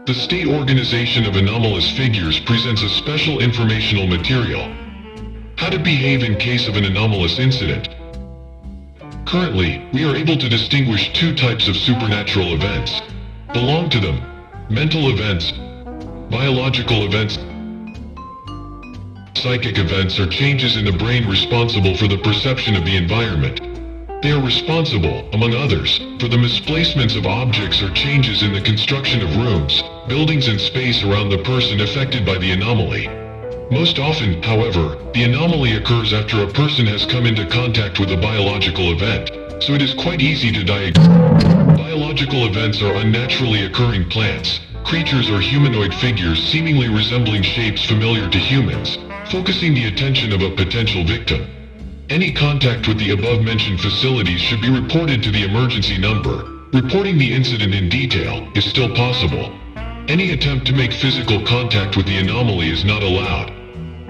The state organization of anomalous figures presents a special informational material. How to behave in case of an anomalous incident. Currently, we are able to distinguish two types of supernatural events. Belong to them: mental events, biological events. Psychic events are changes in the brain responsible for the perception of the environment. They are responsible, among others, for the misplacements of objects or changes in the construction of rooms, buildings and space around the person affected by the anomaly. Most often, however, the anomaly occurs after a person has come into contact with a biological event, so it is quite easy to diagnose. Biological events are unnaturally occurring plants, creatures or humanoid figures seemingly resembling shapes familiar to humans, focusing the attention of a potential victim. Any contact with the above-mentioned facilities should be reported to the emergency number. Reporting the incident in detail is still possible. Any attempt to make physical contact with the anomaly is not allowed.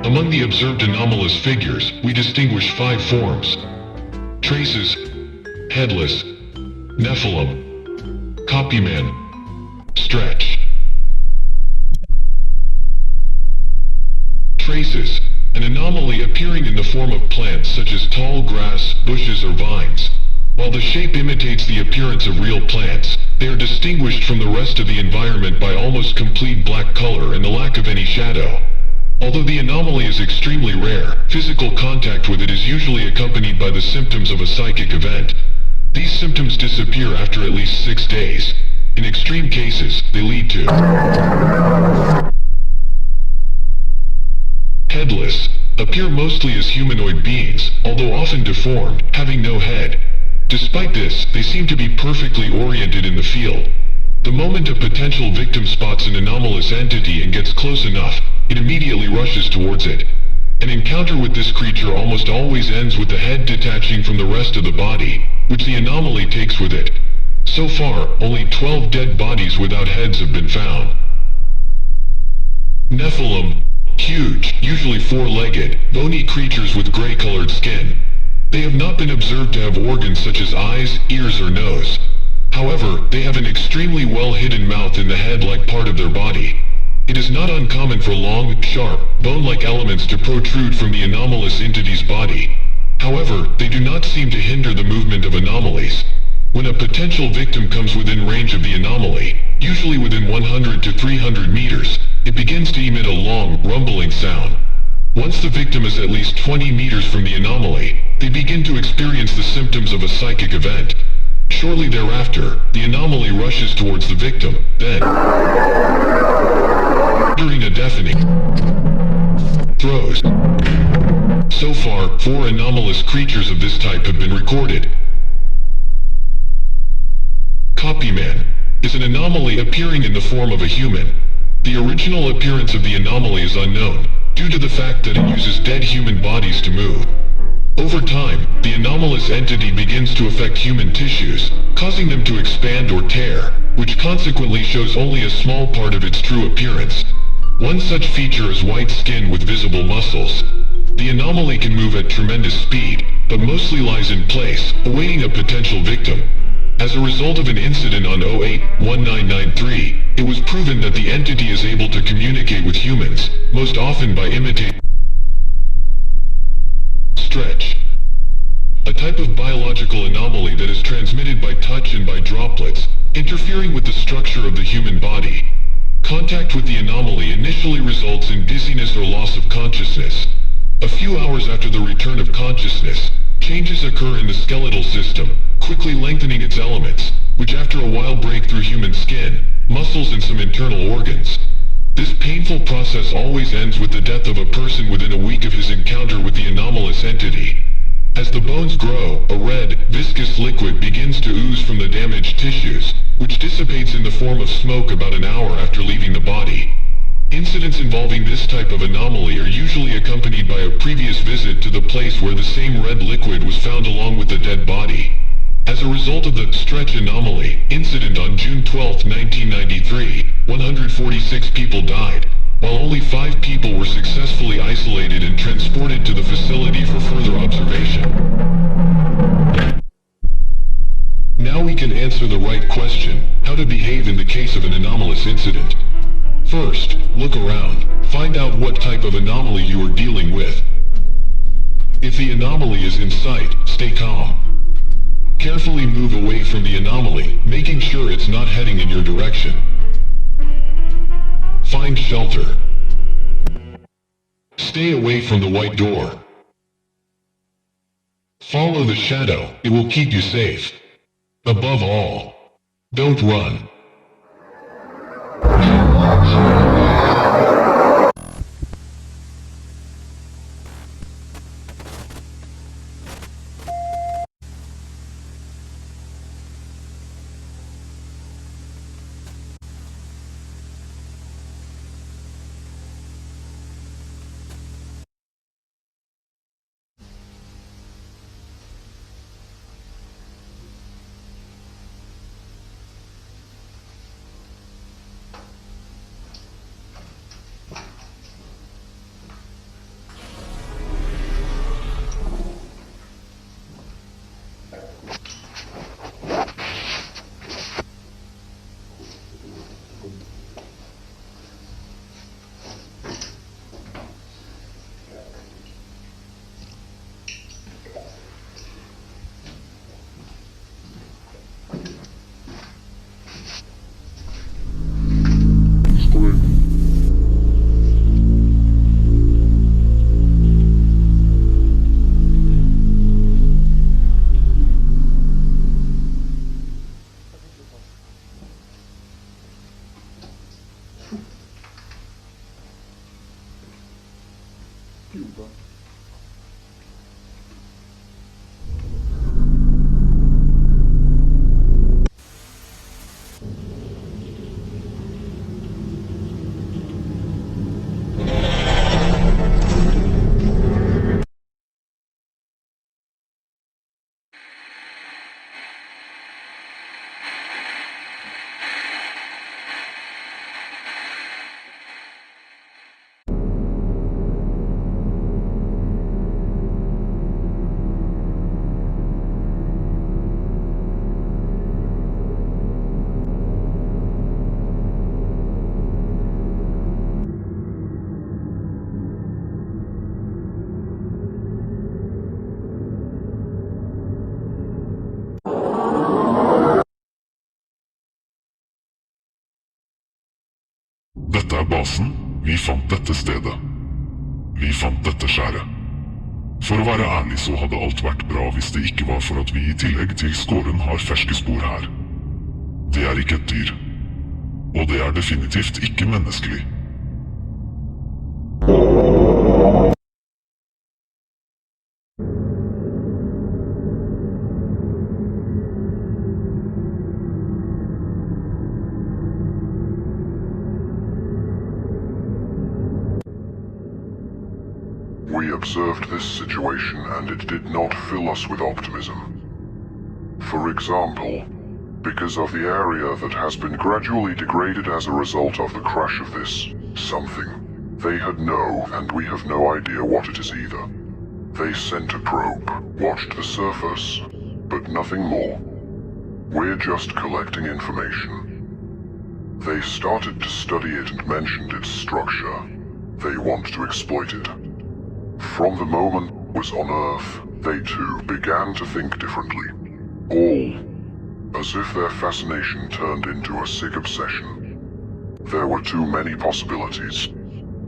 Among the observed anomalous figures, we distinguish 5 forms: traces, headless, Nephilim, copyman, stretch. Traces: an anomaly appearing in the form of plants such as tall grass, bushes or vines. While the shape imitates the appearance of real plants, they are distinguished from the rest of the environment by almost complete black color and the lack of any shadow. Although the anomaly is extremely rare, physical contact with it is usually accompanied by the symptoms of a psychic event. These symptoms disappear after at least 6 days. In extreme cases, they lead to headless, appear mostly as humanoid beings, although often deformed, having no head. Despite this, they seem to be perfectly oriented in the field. The moment a potential victim spots an anomalous entity and gets close enough, it immediately rushes towards it. An encounter with this creature almost always ends with the head detaching from the rest of the body, which the anomaly takes with it. So far, only 12 dead bodies without heads have been found. Nephilim: huge, usually 4-legged, bony creatures with gray-colored skin. They have not been observed to have organs such as eyes, ears or nose. However, they have an extremely well-hidden mouth in the head-like part of their body. It is not uncommon for long, sharp, bone-like elements to protrude from the anomalous entity's body. However, they do not seem to hinder the movement of anomalies. When a potential victim comes within range of the anomaly, usually within 100 to 300 meters, it begins to emit a long, rumbling sound. Once the victim is at least 20 meters from the anomaly, they begin to experience the symptoms of a psychic event. Shortly thereafter, the anomaly rushes towards the victim, then uttering a deafening throws. So far, 4 anomalous creatures of this type have been recorded. Copyman is an anomaly appearing in the form of a human. The original appearance of the anomaly is unknown, due to the fact that it uses dead human bodies to move. Over time, the anomalous entity begins to affect human tissues, causing them to expand or tear, which consequently shows only a small part of its true appearance. One such feature is white skin with visible muscles. The anomaly can move at tremendous speed, but mostly lies in place, awaiting a potential victim. As a result of an incident on 08-1993, it was proven that the entity is able to communicate with humans, most often by imitating stretch, a type of biological anomaly that is transmitted by touch and by droplets, interfering with the structure of the human body. Contact with the anomaly initially results in dizziness or loss of consciousness. A few hours after the return of consciousness, changes occur in the skeletal system, quickly lengthening its elements, which after a while break through human skin, muscles and some internal organs. This painful process always ends with the death of a person within a week of his encounter with the anomalous entity. As the bones grow, a red, viscous liquid begins to ooze from the damaged tissues, which dissipates in the form of smoke about an hour after leaving the body. Incidents involving this type of anomaly are usually accompanied by a previous visit to the place where the same red liquid was found along with the dead body. As a result of the stretch anomaly incident on June 12, 1993, 146 people died, while only 5 people were successfully isolated and transported to the facility for further observation. Now we can answer the right question: how to behave in the case of an anomalous this incident. First, look around. Find out what type of anomaly you are dealing with. If the anomaly is in sight, stay calm. Carefully move away from the anomaly, making sure it's not heading in your direction. Find shelter. Stay away from the white door. Follow the shadow, it will keep you safe. Above all, don't run. Dette er basen. Vi fant dette stedet. Vi fant dette skjæret. For å være ærlig så hadde alt vært bra hvis det ikke var for at vi i tillegg til skåren har ferske spor her. Det er ikke et dyr. Og det er definitivt ikke menneskelig. We observed this situation and it did not fill us with optimism. For example, because of the area that has been gradually degraded as a result of the crash of this something. They had no, and we have no idea what it is either. They sent a probe, watched the surface, but nothing more. We're just collecting information. They started to study it and mentioned its structure. They want to exploit it. From the moment it was on Earth, they too began to think differently. All as if their fascination turned into a sick obsession. There were too many possibilities.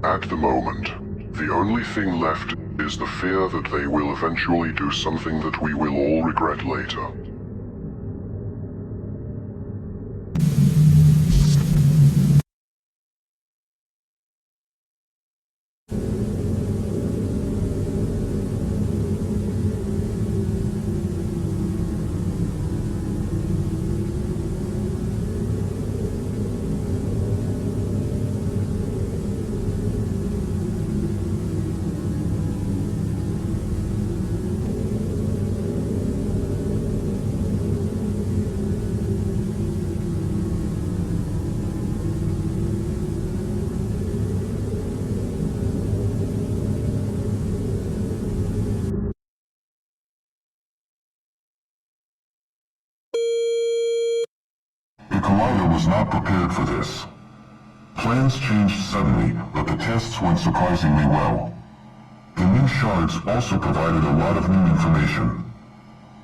At the moment, the only thing left is the fear that they will eventually do something that we will all regret later. The collider was not prepared for this. Plans changed suddenly, but the tests went surprisingly well. The new shards also provided a lot of new information.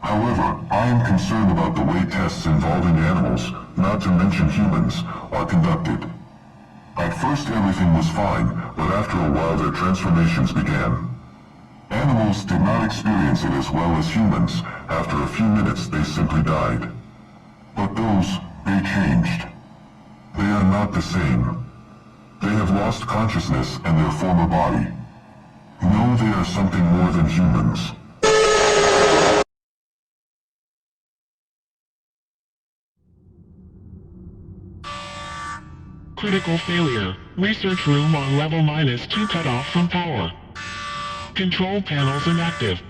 However, I am concerned about the way tests involving animals, not to mention humans, are conducted. At first everything was fine, but after a while their transformations began. Animals did not experience it as well as humans. After a few minutes they simply died. But they changed. They are not the same. They have lost consciousness and their former body. No, they are something more than humans. Critical failure. Research room on level -2 cut off from power. Control panels inactive.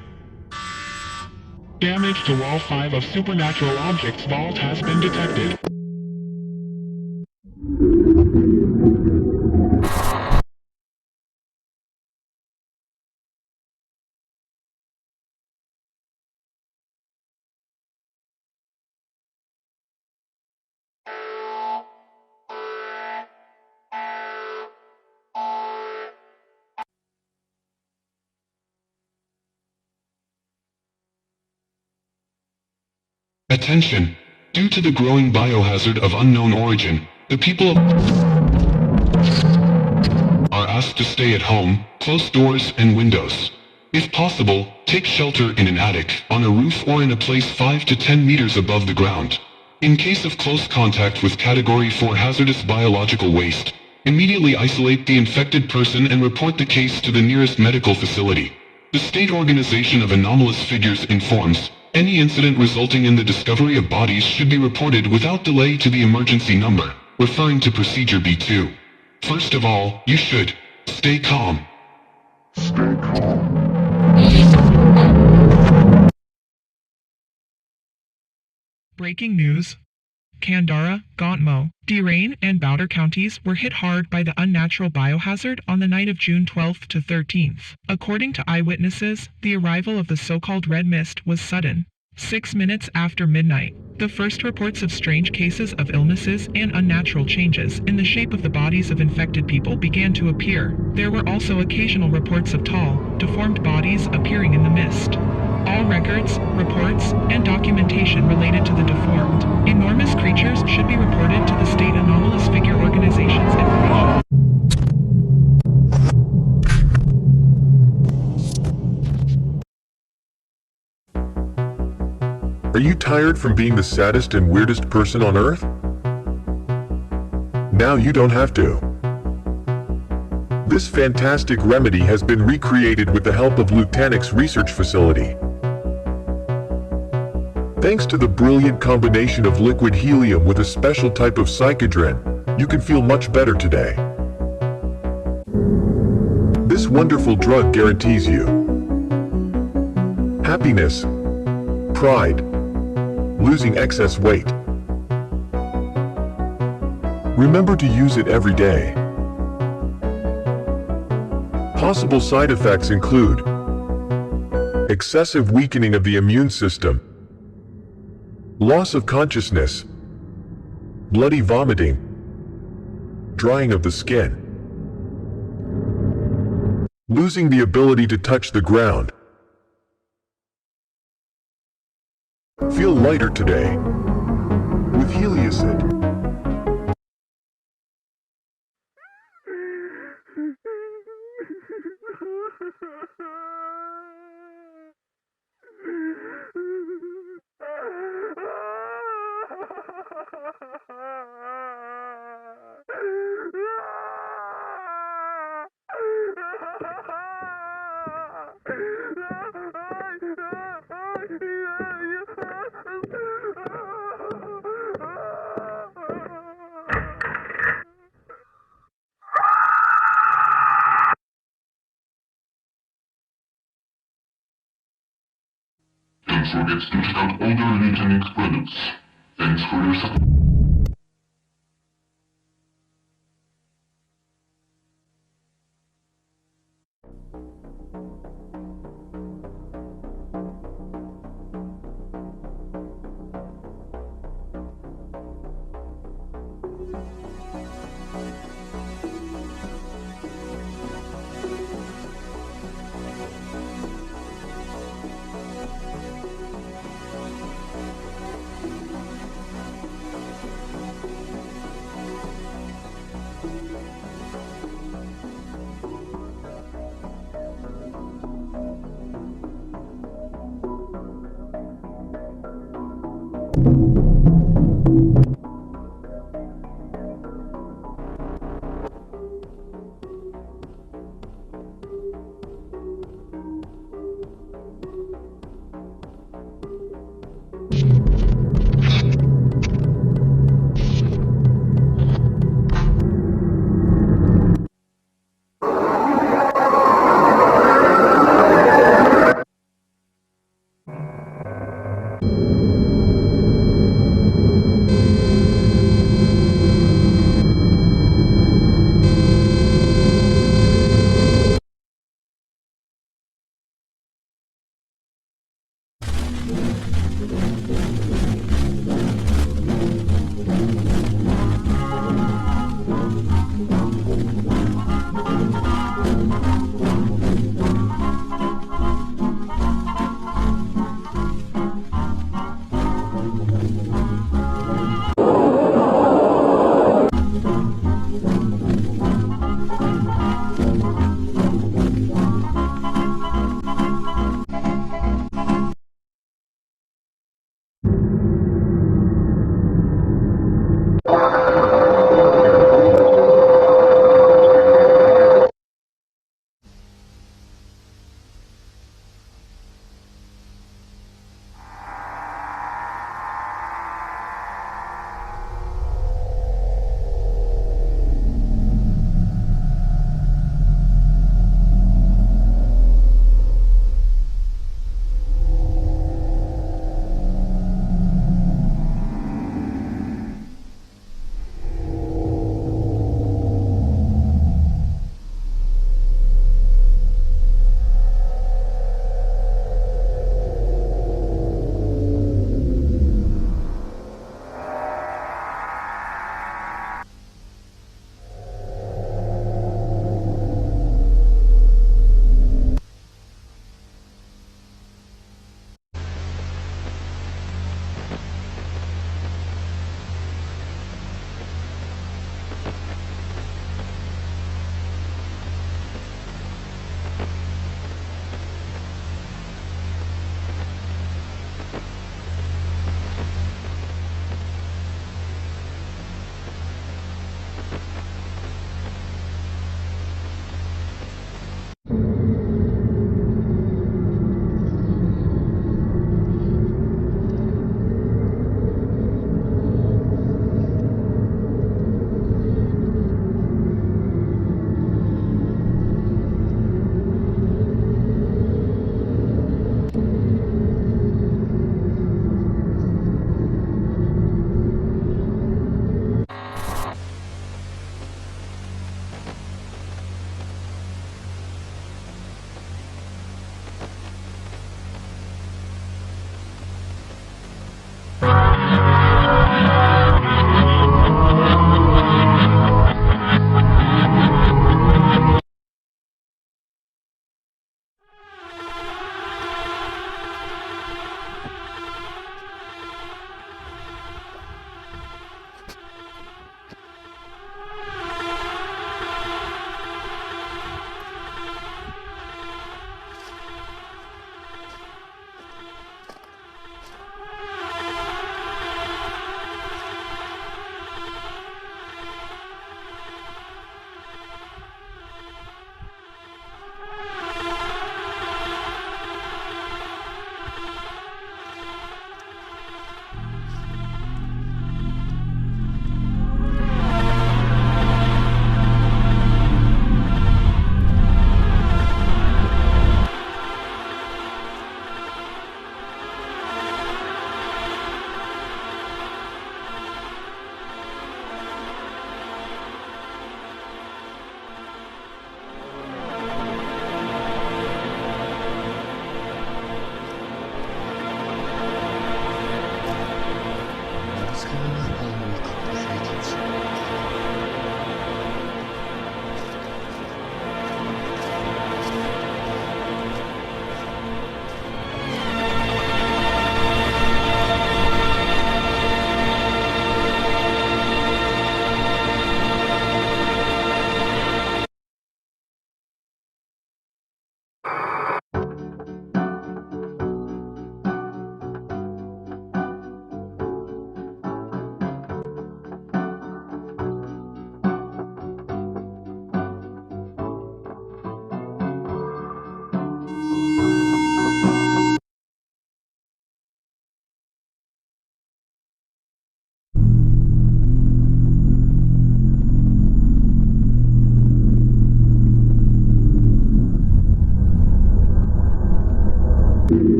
Damage to wall 5 of supernatural objects vault has been detected. Attention! Due to the growing biohazard of unknown origin, the people are asked to stay at home, close doors and windows. If possible, take shelter in an attic, on a roof or in a place 5 to 10 meters above the ground. In case of close contact with Category 4 hazardous biological waste, immediately isolate the infected person and report the case to the nearest medical facility. The State Organization of Anomalous Figures informs, any incident resulting in the discovery of bodies should be reported without delay to the emergency number, referring to Procedure B2. First of all, you should stay calm. Stay calm. Breaking news. Candaре, Gauntmo, Derain, and Bowder counties were hit hard by the unnatural biohazard on the night of June 12th to 13th. According to eyewitnesses, the arrival of the so-called red mist was sudden. 6 minutes after midnight, the first reports of strange cases of illnesses and unnatural changes in the shape of the bodies of infected people began to appear. There were also occasional reports of tall, deformed bodies appearing in the mist. All records, reports, and documentation related to the deformed, enormous creatures should be reported to the State Anomalous Figure Organization's information. Are you tired from being the saddest and weirdest person on Earth? Now you don't have to. This fantastic remedy has been recreated with the help of Lutanix Research Facility. Thanks to the brilliant combination of liquid helium with a special type of psychedrin, you can feel much better today. This wonderful drug guarantees you happiness, pride, losing excess weight. Remember to use it every day. Possible side effects include excessive weakening of the immune system, loss of consciousness, bloody vomiting, drying of the skin, losing the ability to touch the ground. Feel lighter today with Heliacid. Don't forget to check out all the Lutanix products. Thanks for your support.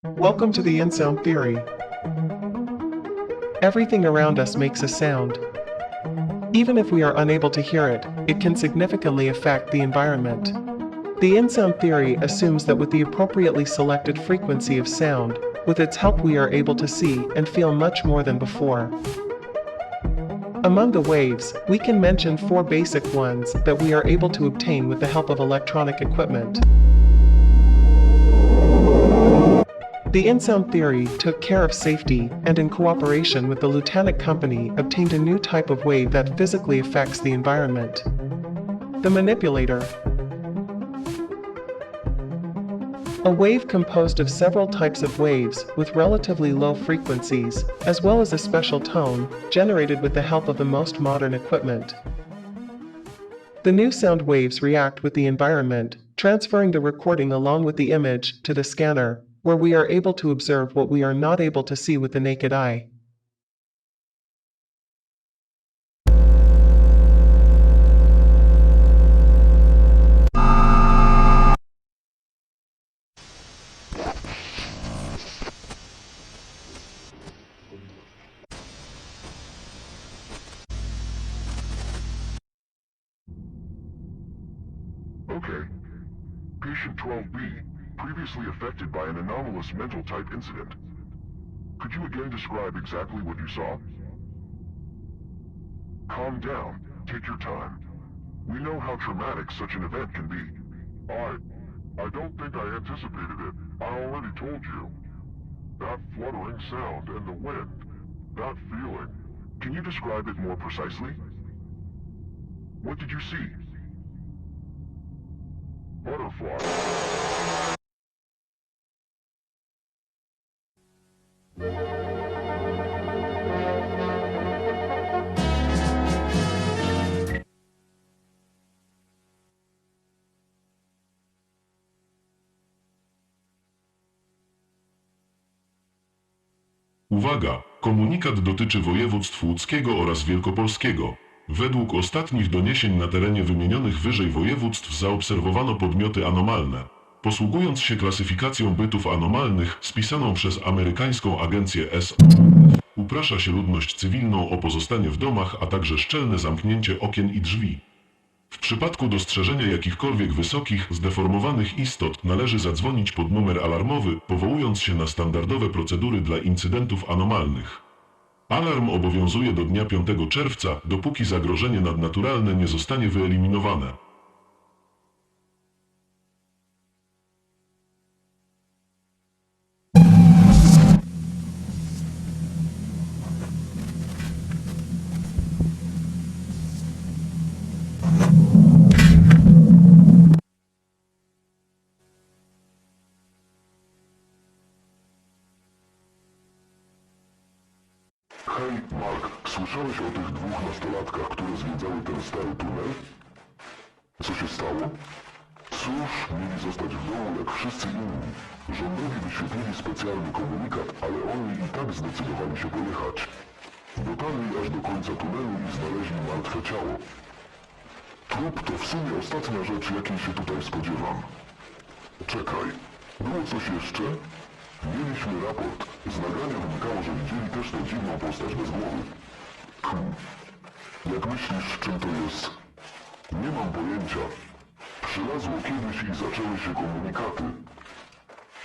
Welcome to the in-sound theory. Everything around us makes a sound. Even if we are unable to hear it, it can significantly affect the environment. The in-sound theory assumes that with the appropriately selected frequency of sound, with its help we are able to see and feel much more than before. Among the waves, we can mention 4 basic ones that we are able to obtain with the help of electronic equipment. The in-sound theory took care of safety and in cooperation with the Lieutenant Company obtained a new type of wave that physically affects the environment. The manipulator. A wave composed of several types of waves with relatively low frequencies, as well as a special tone, generated with the help of the most modern equipment. The new sound waves react with the environment, transferring the recording along with the image to the scanner, where we are able to observe what we are not able to see with the naked eye. Okay. Patient 12B, previously affected by an anomalous mental type incident. Could you again describe exactly what you saw? Calm down. Take your time. We know how traumatic such an event can be. I don't think I anticipated it. I already told you. That fluttering sound and the wind. That feeling. Can you describe it more precisely? What did you see? Butterfly. Uwaga! Komunikat dotyczy województw łódzkiego oraz wielkopolskiego. Według ostatnich doniesień na terenie wymienionych wyżej województw zaobserwowano podmioty anomalne. Posługując się klasyfikacją bytów anomalnych spisaną przez amerykańską agencję uprasza się ludność cywilną o pozostanie w domach, a także szczelne zamknięcie okien i drzwi. W przypadku dostrzeżenia jakichkolwiek wysokich, zdeformowanych istot należy zadzwonić pod numer alarmowy, powołując się na standardowe procedury dla incydentów anomalnych. Alarm obowiązuje do dnia 5 czerwca, dopóki zagrożenie nadnaturalne nie zostanie wyeliminowane. Hej, Mark, słyszałeś o tych 2 nastolatkach, które zwiedzały ten stary tunel? Co się stało? Cóż, mieli zostać w domu jak wszyscy inni. Rządowi wyświetlili specjalny komunikat, ale oni i tak zdecydowali się pojechać. Dotarli aż do końca tunelu i znaleźli martwe ciało. Trup to w sumie ostatnia rzecz, jakiej się tutaj spodziewam. Czekaj, było coś jeszcze? Mieliśmy raport. Z nagrania wynikało, że widzieli też tę dziwną postać bez głowy. Jak myślisz, czym to jest? Nie mam pojęcia. Przylazło kiedyś i zaczęły się komunikaty.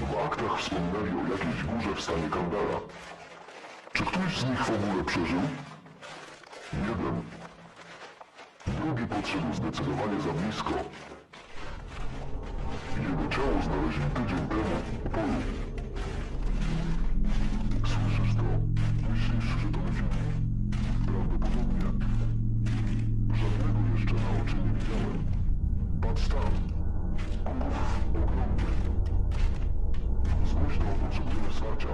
W aktach wspominali o jakiejś górze w stanie Kandara. Czy któryś z nich w ogóle przeżył? Jeden. Drugi podszedł zdecydowanie za blisko. Jego ciało znaleźli tydzień temu w polu. Słyszysz to? Myślisz, że to myśli? Prawdopodobnie. Żadnego jeszcze na oczy nie widziałem. Patrz tam. Kurw, ogromny. Zgłośno potrzebuje wsparcia.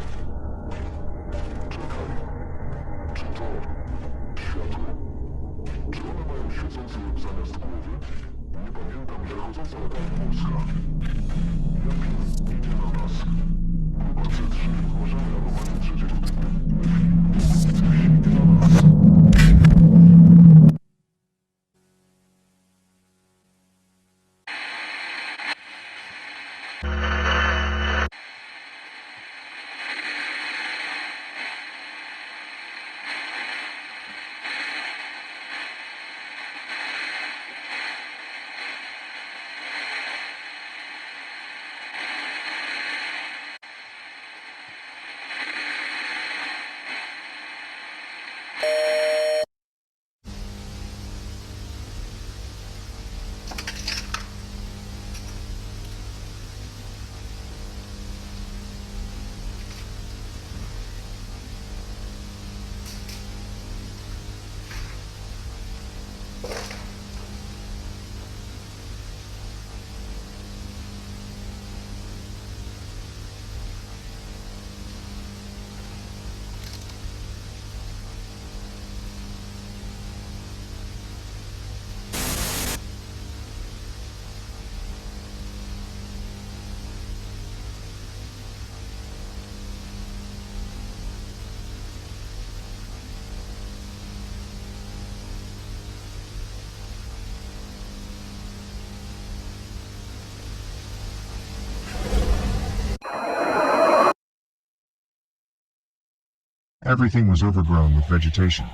Czekaj. Czy to światło? Czy one mają świecący łeb zamiast głowy? Nie pamiętam, że chodząca lata Polska. Jak idzie na nas? Grupa C3 zgłaszamy anomalii trzeciego typu. Coś idzie na nas. Everything was overgrown with vegetation.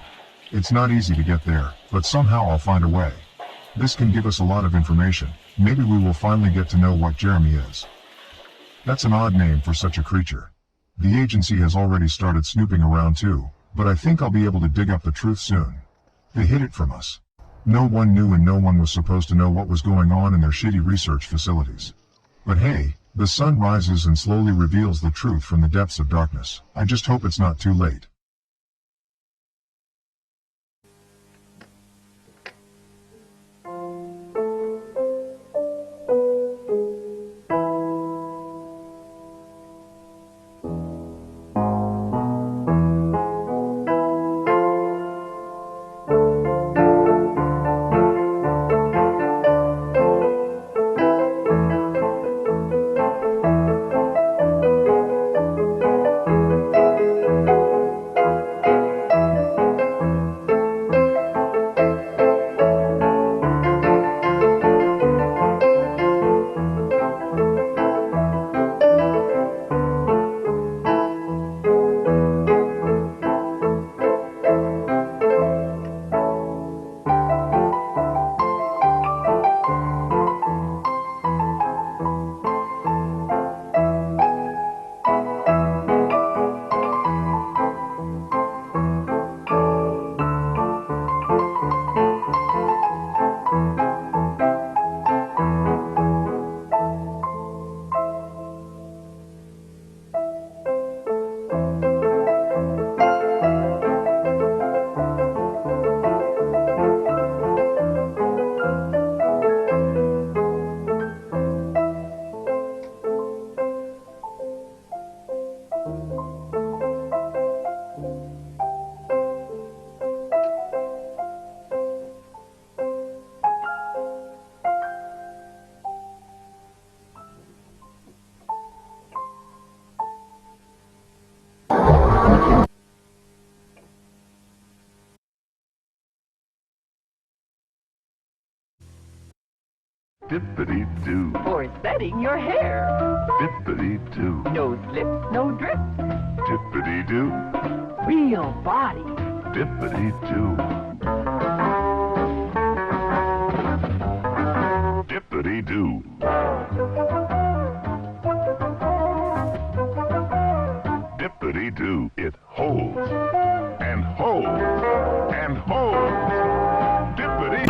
It's not easy to get there, but somehow I'll find a way. This can give us a lot of information. Maybe we will finally get to know what Jeremy is. That's an odd name for such a creature. The agency has already started snooping around too, but I think I'll be able to dig up the truth soon. They hid it from us. No one knew and no one was supposed to know what was going on in their shitty research facilities. But hey, the sun rises and slowly reveals the truth from the depths of darkness. I just hope it's not too late. Dippity-doo. For setting your hair. Dippity-doo. No slips, no drips. Dippity-doo. Real body. Dippity-doo. Dippity-doo. Dippity-doo. It holds and holds and holds. Dippity.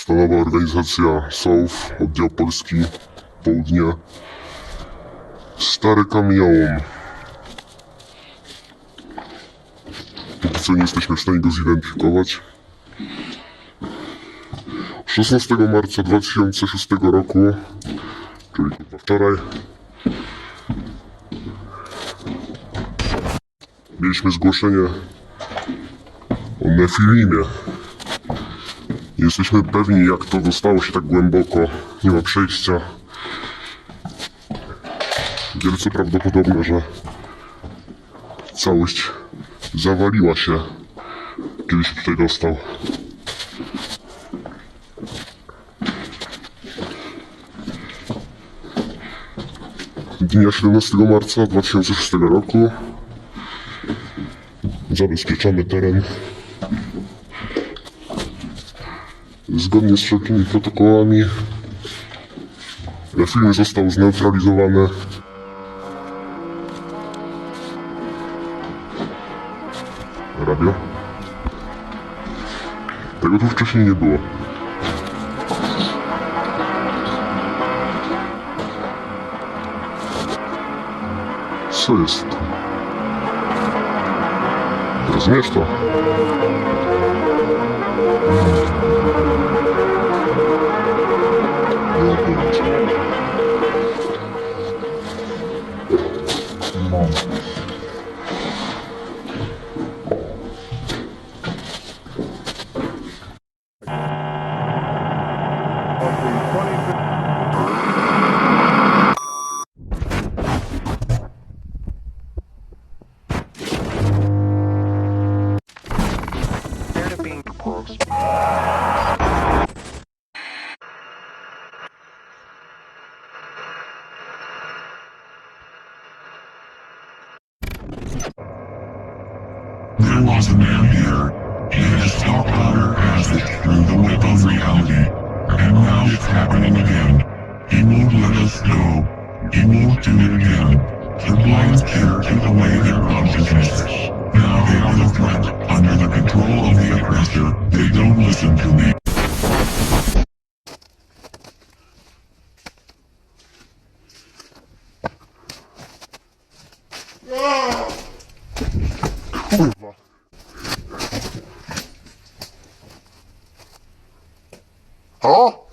stanowa organizacja SOF, oddział Polski, Południe. Stary kamieniołom. Póki co nie jesteśmy w stanie go zidentyfikować. 16 marca 2006 roku, czyli wczoraj, mieliśmy zgłoszenie o nefilimie. Nie jesteśmy pewni, jak to dostało się tak głęboko. Nie ma przejścia. Wielce prawdopodobne, że całość zawaliła się, kiedy się tutaj dostał. Dnia 17 marca 2006 roku zabezpieczamy teren zgodnie z wszelkimi protokołami. Film został zneutralizowany. Radio. Tego tu wcześniej nie było. Co jest to? Rozumiesz to? There was a man here. He has talked about our passage through the whip of reality. And now it's happening again. He won't let us go. He won't do it again. The blind care took away their consciousness. Now they are the threat, under the control of the oppressor. They don't listen to me. Kurwa. O!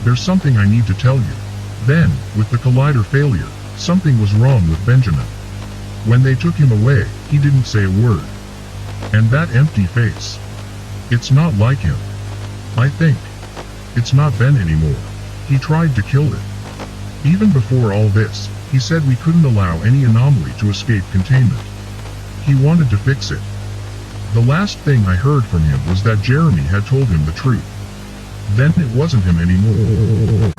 There's something I need to tell you. Then, with the collider failure, something was wrong with Benjamin. When they took him away, he didn't say a word. And that empty face. It's not like him. I think. It's not Ben anymore. He tried to kill it. Even before all this, he said we couldn't allow any anomaly to escape containment. He wanted to fix it. The last thing I heard from him was that Jeremy had told him the truth. Then it wasn't him anymore.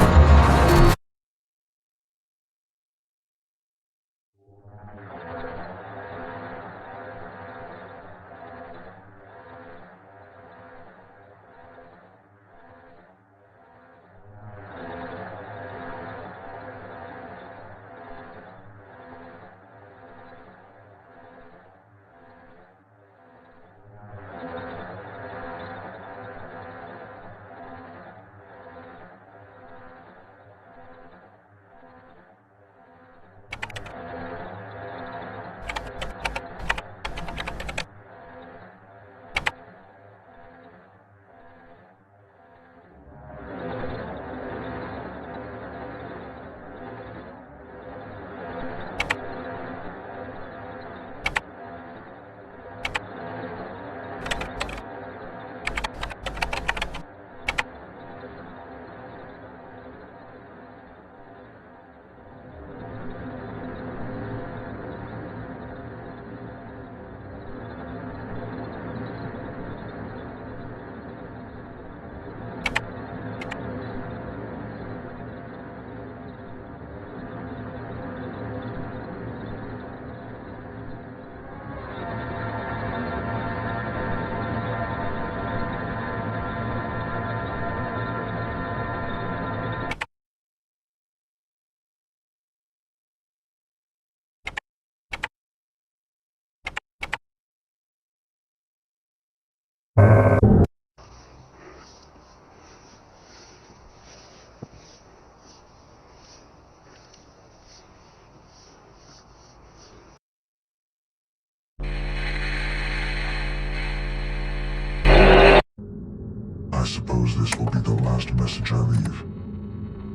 I suppose this will be the last message I leave.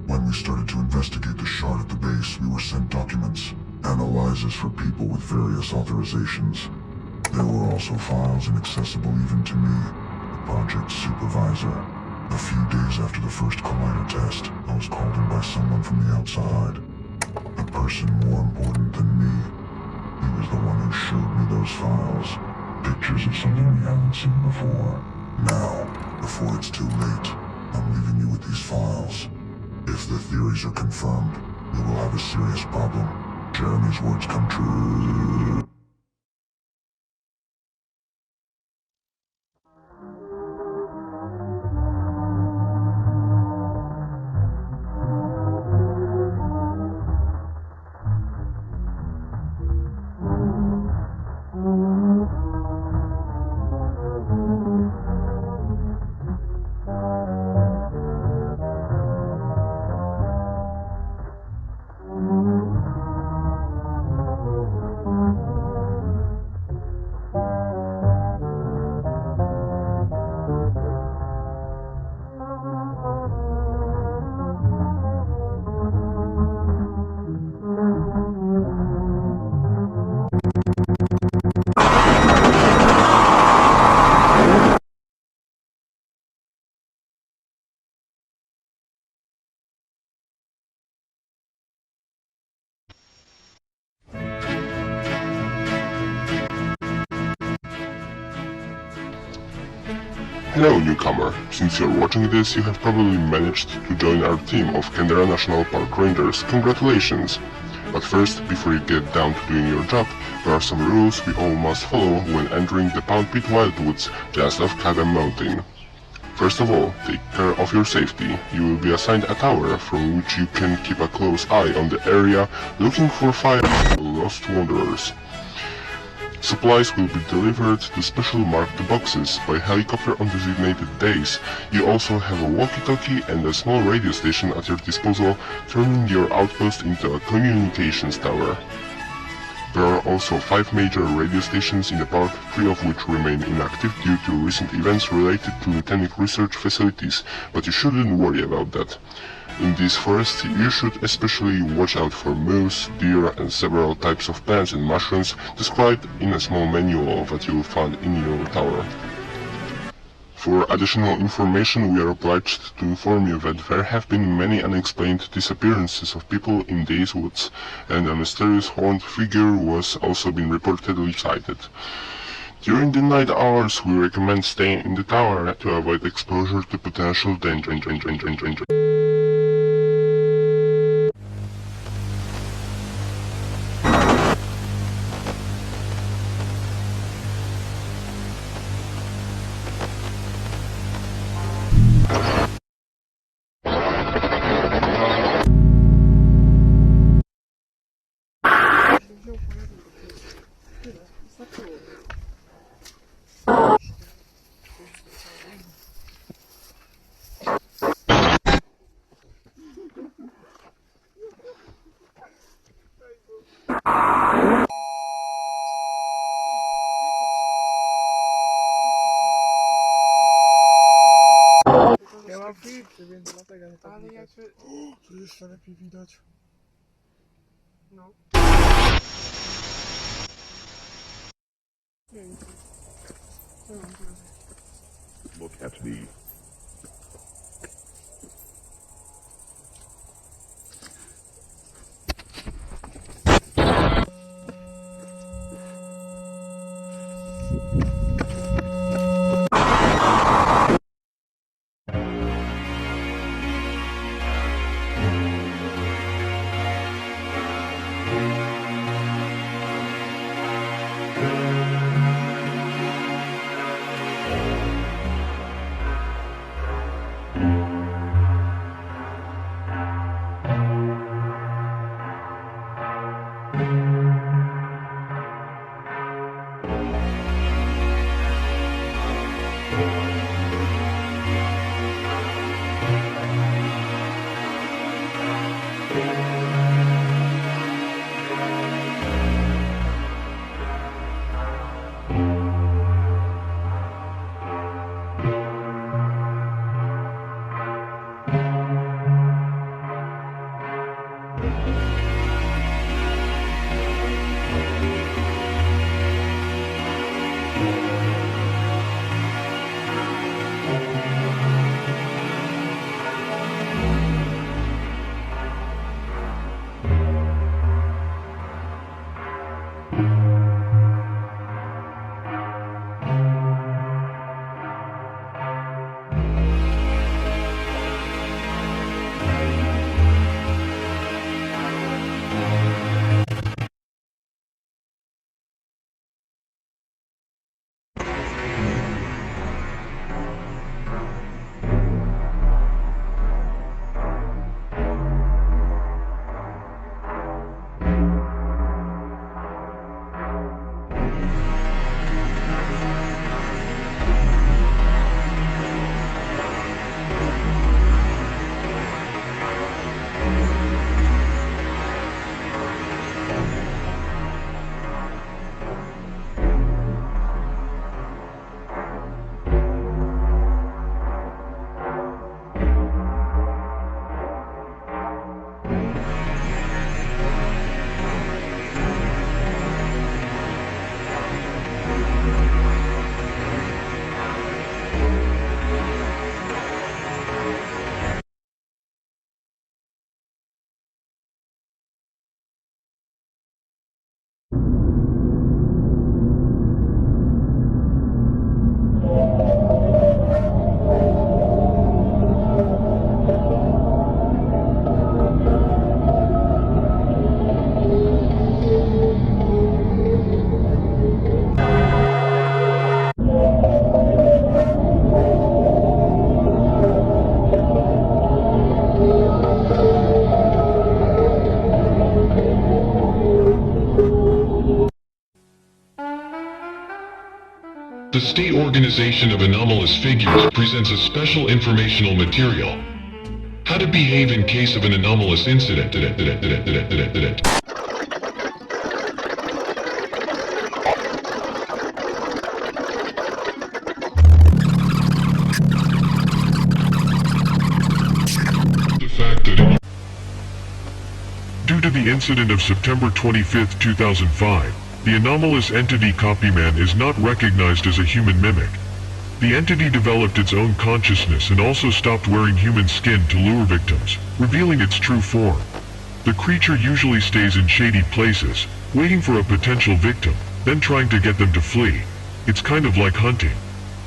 When we started to investigate the shard at the base, we were sent documents, analyzes for people with various authorizations. There were also files inaccessible even to me, the project supervisor. A few days after the first collider test, I was called in by someone from the outside. A person more important than me. He was the one who showed me those files. Pictures of something we haven't seen before. Now, before it's too late, I'm leaving you with these files. If the theories are confirmed, we will have a serious problem. Jeremy's words come true. Hello newcomer, since you're watching this you have probably managed to join our team of Candaре National Park Rangers. Congratulations! But first, before you get down to doing your job, there are some rules we all must follow when entering the Pound Pit Wildwoods just off Kadam Mountain. First of all, take care of your safety. You will be assigned a tower from which you can keep a close eye on the area looking for fire lost wanderers. Supplies will be delivered to specially marked boxes by helicopter on designated days. You also have a walkie-talkie and a small radio station at your disposal, turning your outpost into a communications tower. There are also 5 major radio stations in the park, 3 of which remain inactive due to recent events related to botanic research facilities, but you shouldn't worry about that. In this forest, you should especially watch out for moose, deer and several types of plants and mushrooms described in a small manual that you will find in your tower. For additional information, we are obliged to inform you that there have been many unexplained disappearances of people in these woods, and a mysterious horned figure was also been reportedly sighted. During the night hours, we recommend staying in the tower to avoid exposure to potential danger. Ja mam filtry, więc dlatego nie tak widać. Tu jeszcze lepiej widać. No. Nie wiem. Co mam teraz? Look at me. The State Organization of Anomalous Figures presents a special informational material. How to behave in case of an anomalous incident. the incident of September 25, 2005, the anomalous entity Copyman is not recognized as a human mimic. The entity developed its own consciousness and also stopped wearing human skin to lure victims, revealing its true form. The creature usually stays in shady places, waiting for a potential victim, then trying to get them to flee. It's kind of like hunting.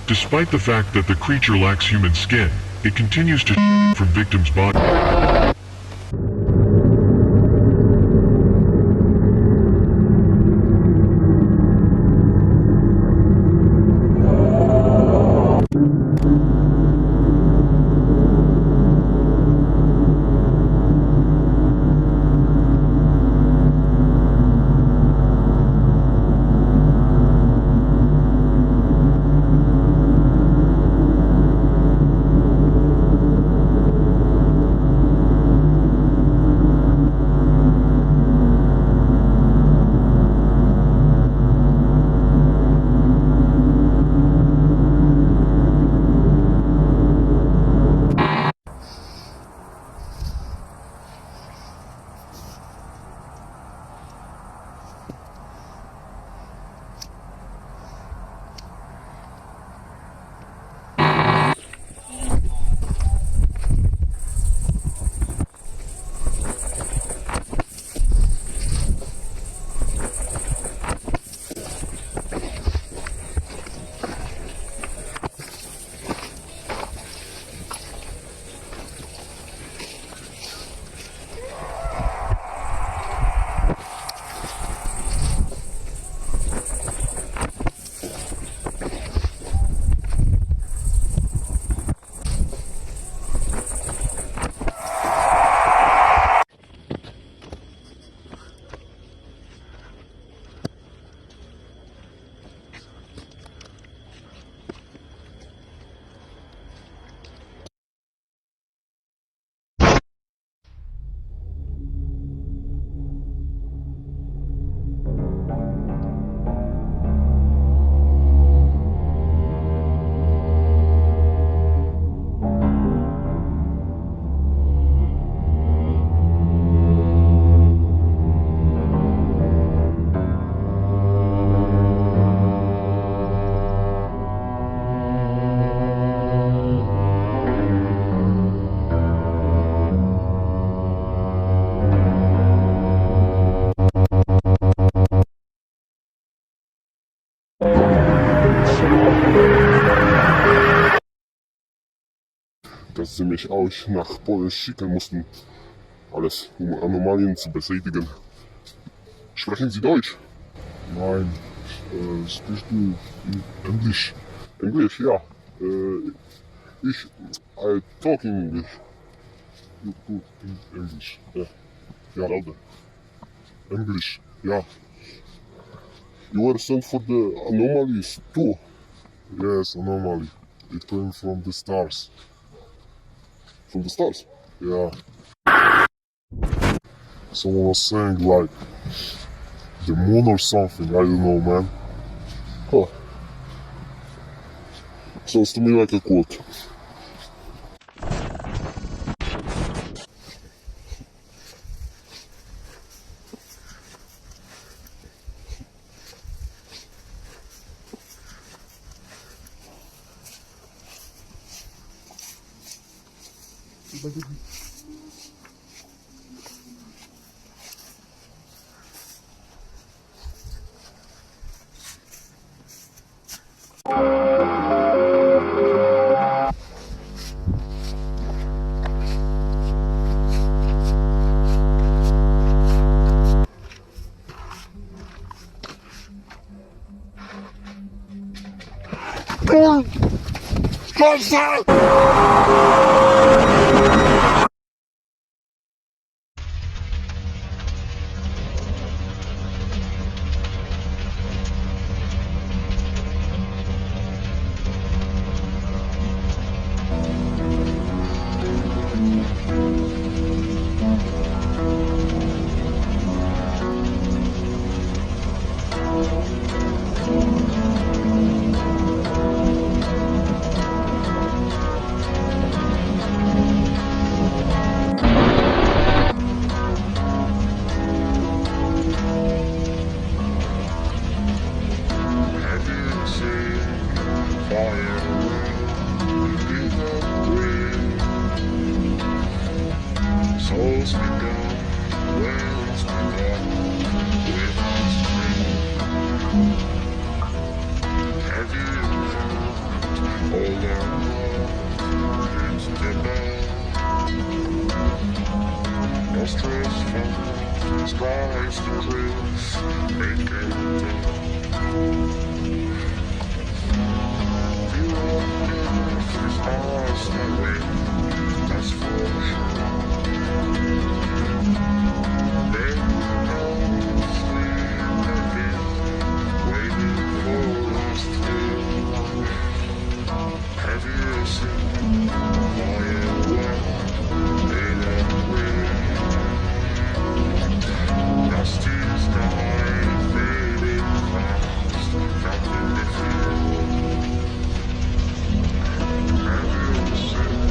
Despite the fact that the creature lacks human skin, it continues to shed it from victims' bodies. Dass sie mich auch nach Polen schicken mussten. Alles, um Anomalien zu beseitigen. Sprechen Sie Deutsch? Nein. Sprichst du Englisch? Englisch, ja. I talk in English. You talk in English. Ja, rather. English, ja. You were sent for the anomalies too? Yes, anomaly. It came from the stars. From the stars? Yeah. Someone was saying like the moon or something, I don't know, man. Huh. Sounds to me like a quote. holds me down, wears me down with his dream. Have you found all our love is the bell? No stress from skies to rails, they can tell. You are is ours to win, that's for sure. They know sleep again, waiting for us to. Have you seen firework in a wind? Dusty sky fading fast from the field. Have you seen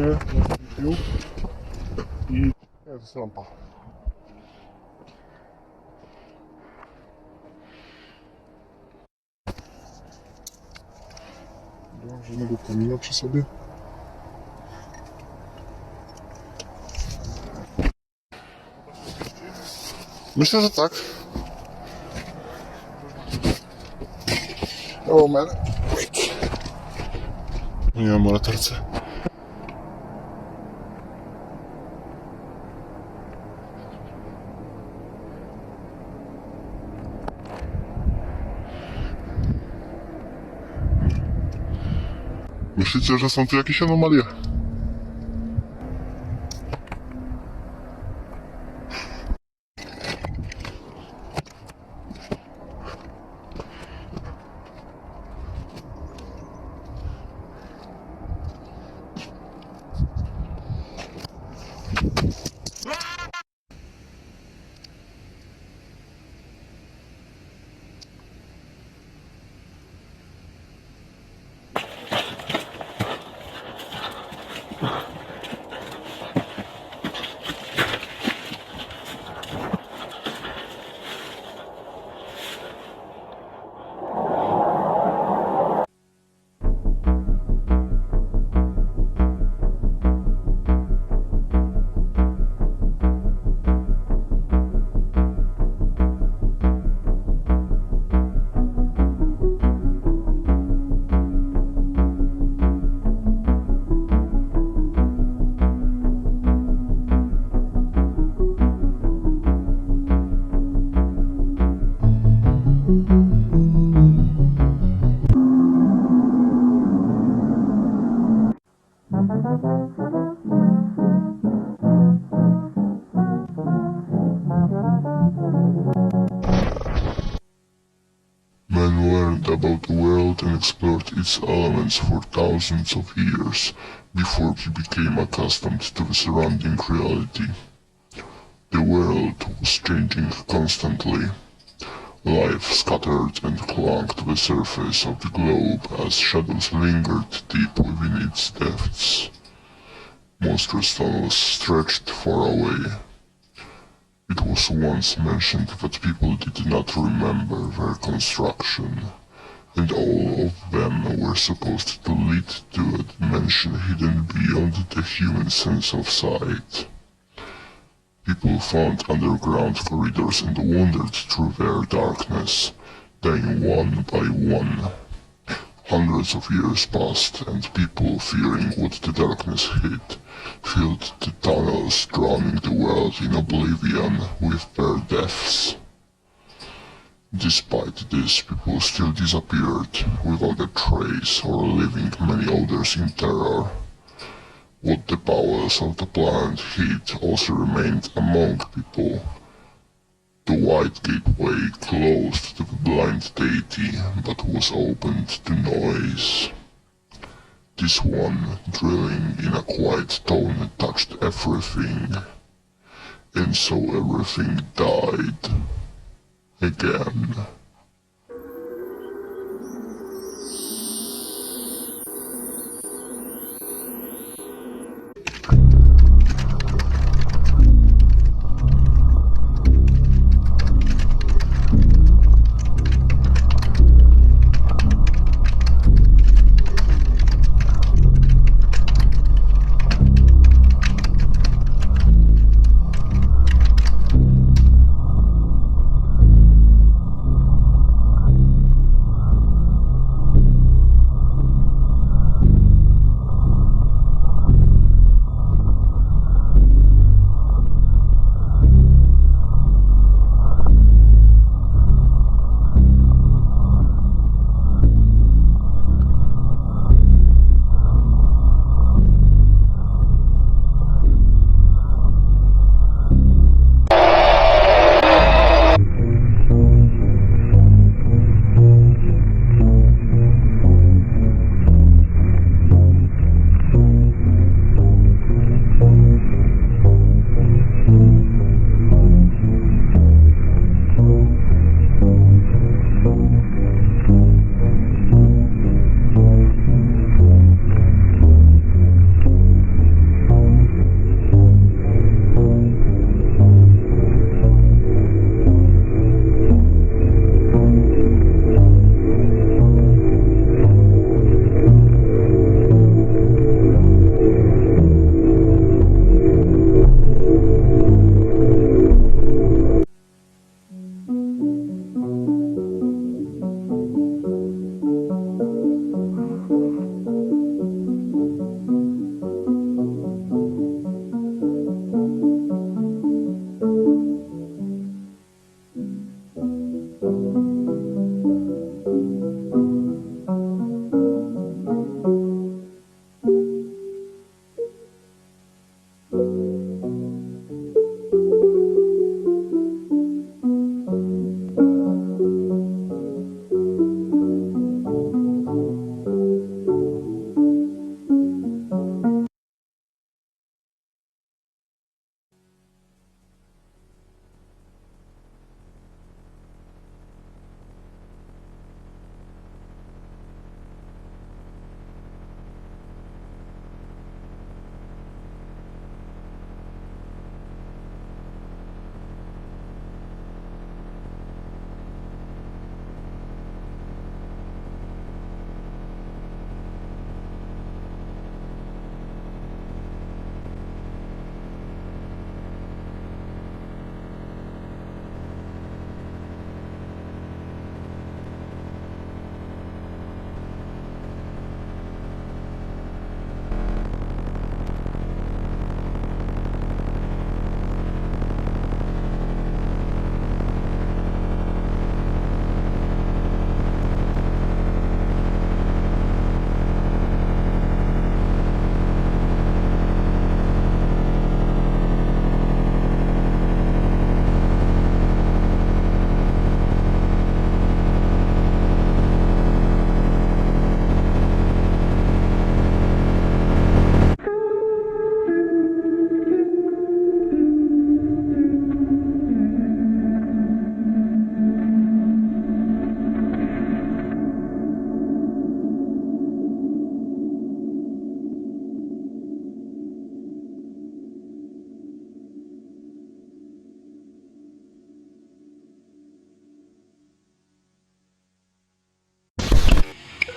Кандаре, пил и это лампа. Да, вже не буду помінявши собі. Myślę, że tak. O, man. Nie mam latarce. Myślicie, że są tu jakieś anomalie? Man learned about the world and explored its elements for thousands of years before he became accustomed to the surrounding reality. The world was changing constantly. Life scattered and clung to the surface of the globe as shadows lingered deep within its depths. Monstrous tunnels stretched far away. It was once mentioned that people did not remember their construction, and all of them were supposed to lead to a dimension hidden beyond the human sense of sight. People found underground corridors and wandered through their darkness, dying one by one. Hundreds of years passed, and people, fearing what the darkness hid, filled the tunnels, drowning the world in oblivion with their deaths. Despite this, people still disappeared, without a trace, or leaving many others in terror. What the powers of the planet hid also remained among people. The wide gateway closed to the blind deity, but was opened to noise. This one, drilling in a quiet tone, touched everything, and so everything died. Again.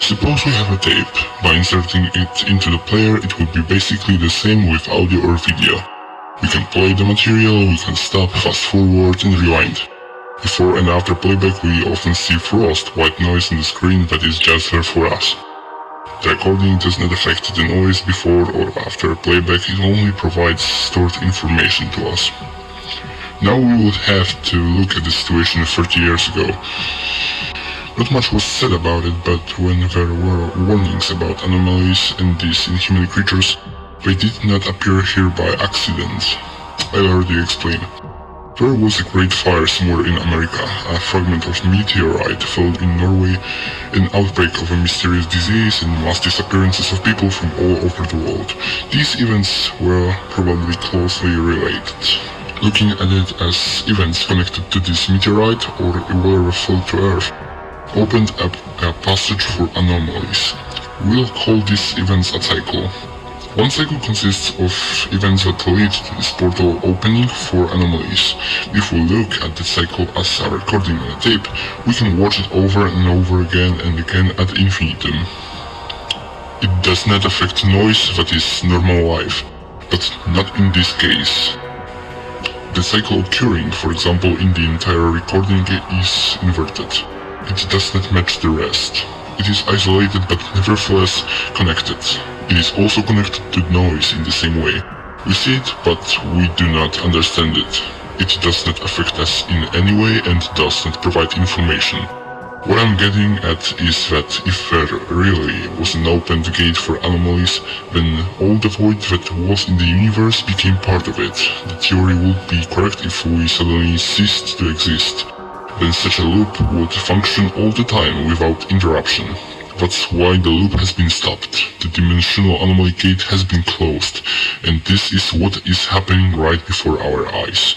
Suppose we have a tape. By inserting it into the player, it would be basically the same with audio or video. We can play the material, we can stop, fast forward and rewind. Before and after playback we often see frost, white noise on the screen that is just there for us. The recording does not affect the noise before or after playback, it only provides stored information to us. Now we would have to look at the situation 30 years ago. Not much was said about it, but when there were warnings about anomalies and these inhuman creatures, they did not appear here by accident. I'll already explain. There was a great fire somewhere in America, a fragment of meteorite fell in Norway, an outbreak of a mysterious disease and mass disappearances of people from all over the world. These events were probably closely related. Looking at it as events connected to this meteorite or whatever fell to Earth, opened up a passage for anomalies. We'll call these events a cycle. One cycle consists of events that lead to this portal opening for anomalies. If we look at the cycle as a recording on a tape, we can watch it over and over again and again ad infinitum. It does not affect noise that is normal life, but not in this case. The cycle occurring, for example, in the entire recording is inverted. It does not match the rest. It is isolated but nevertheless connected. It is also connected to noise in the same way. We see it, but we do not understand it. It does not affect us in any way and does not provide information. What I'm getting at is that if there really was an opened gate for anomalies, then all the void that was in the universe became part of it. The theory would be correct if we suddenly ceased to exist. Then such a loop would function all the time without interruption. That's why the loop has been stopped. The dimensional anomaly gate has been closed, and this is what is happening right before our eyes.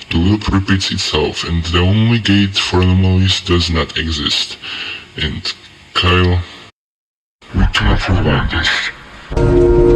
The loop repeats itself, and the only gate for anomalies does not exist. And Kyle, we cannot rewind this.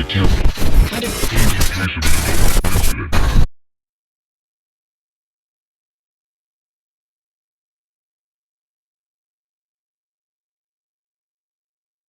bacterial.